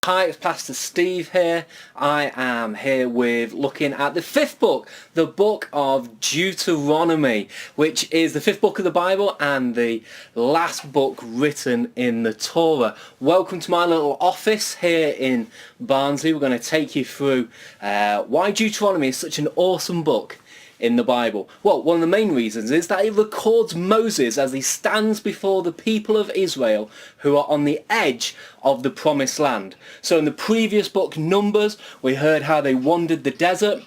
Hi, it's Pastor Steve here. I am here with looking at the fifth book, the book of Deuteronomy, which is the fifth book of the Bible and the last book written in the Torah. Welcome to my little office here in Barnsley. We're going to take you through why Deuteronomy is such an awesome book in the Bible. Well, one of the main reasons is that it records Moses as he stands before the people of Israel who are on the edge of the promised land. So in the previous book, Numbers, we heard how they wandered the desert,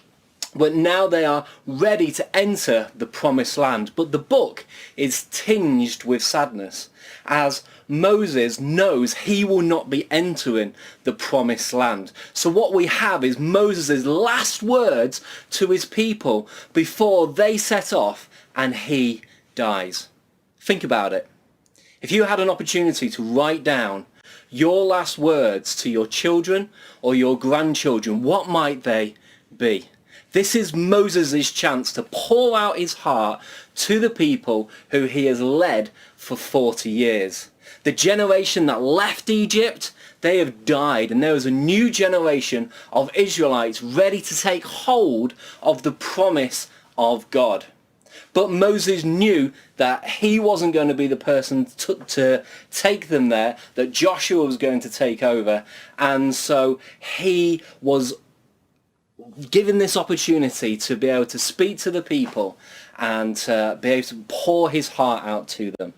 but now they are ready to enter the promised land. But the book is tinged with sadness, as Moses knows he will not be entering the promised land. So what we have is Moses' last words to his people before they set off and he dies. Think about it. If you had an opportunity to write down your last words to your children or your grandchildren, what might they be? This is Moses' chance to pour out his heart to the people who he has led for 40 years. The generation that left Egypt, they have died, and there is a new generation of Israelites ready to take hold of the promise of God. But Moses knew that he wasn't going to be the person to take them there, that Joshua was going to take over, and so he was given this opportunity to be able to speak to the people and be able to pour his heart out to them.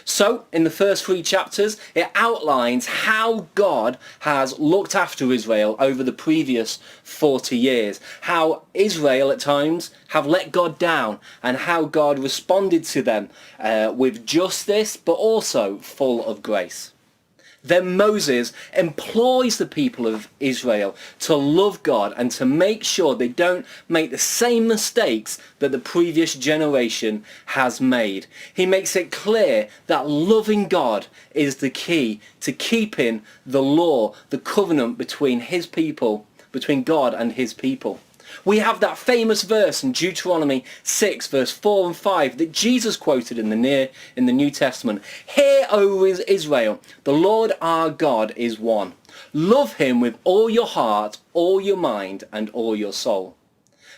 So, in the first 3 chapters, it outlines how God has looked after Israel over the previous 40 years. How Israel, at times, have let God down, and how God responded to them with justice, but also full of grace. Then Moses employs the people of Israel to love God and to make sure they don't make the same mistakes that the previous generation has made. He makes it clear that loving God is the key to keeping the law, the covenant between his people, between God and his people. We have that famous verse in Deuteronomy 6 verse 4 and 5 that Jesus quoted in the New Testament. Hear, O Israel, the Lord our God is one. Love him with all your heart, all your mind, and all your soul.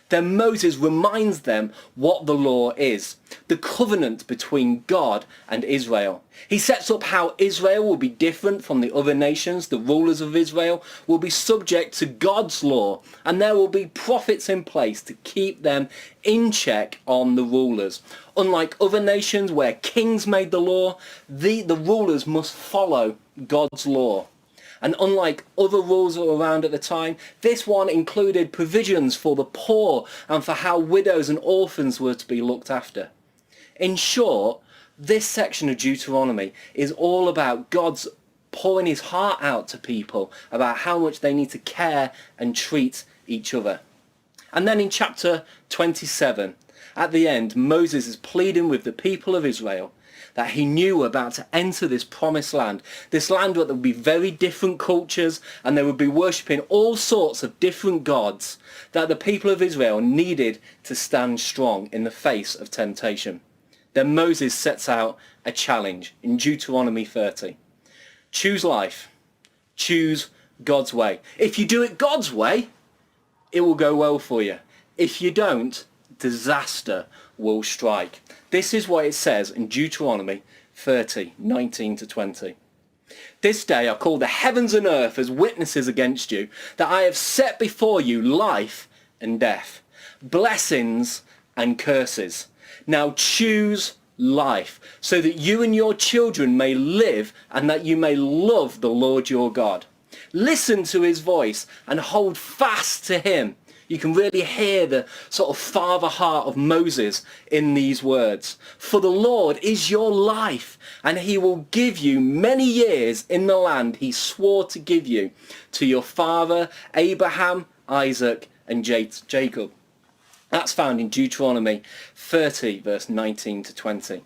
Then Moses reminds them what the law is, the covenant between God and Israel. He sets up how Israel will be different from the other nations. The rulers of Israel will be subject to God's law, and there will be prophets in place to keep them in check on the rulers. Unlike other nations where kings made the law, the rulers must follow God's law. And unlike other rules that were around at the time, this one included provisions for the poor and for how widows and orphans were to be looked after. In short, this section of Deuteronomy is all about God's pouring his heart out to people about how much they need to care and treat each other. And then in chapter 27, at the end, Moses is pleading with the people of Israel that he knew were about to enter this promised land. This land where there would be very different cultures and they would be worshipping all sorts of different gods, that the people of Israel needed to stand strong in the face of temptation. Then Moses sets out a challenge in Deuteronomy 30. Choose life. Choose God's way. If you do it God's way, it will go well for you. If you don't, disaster will strike. This is what it says in Deuteronomy 30, 19 to 20. This day I call the heavens and earth as witnesses against you, that I have set before you life and death, blessings and curses. Now choose life, so that you and your children may live, and that you may love the Lord your God. Listen to his voice and hold fast to him. You can really hear the sort of father heart of Moses in these words. For the Lord is your life, and he will give you many years in the land he swore to give you, to your father Abraham, Isaac, and Jacob. That's found in Deuteronomy 30, verse 19 to 20.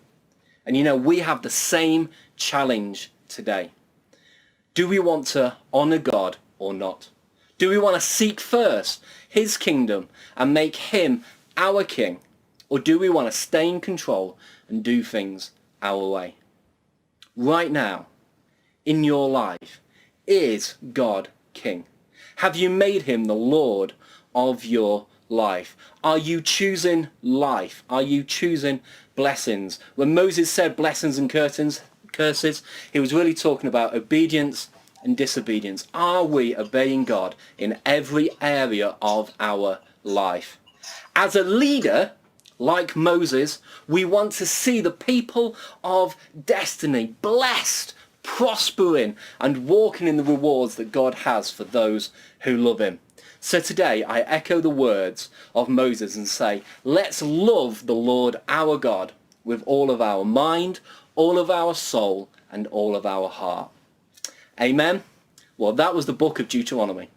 And you know, we have the same challenge today. Do we want to honour God or not? Do we want to seek first his kingdom and make him our king? Or do we want to stay in control and do things our way? Right now, in your life, Is God king? Have you made him the Lord of your life? Are you choosing life? Are you choosing blessings? When Moses said blessings and curses, he was really talking about obedience and disobedience. Are we obeying God in every area of our life? As a leader, like Moses, we want to see the people of destiny blessed, prospering, and walking in the rewards that God has for those who love him. So today I echo the words of Moses and say, let's love the Lord our God with all of our mind, all of our soul, and all of our heart. Amen. Well, that was the book of Deuteronomy.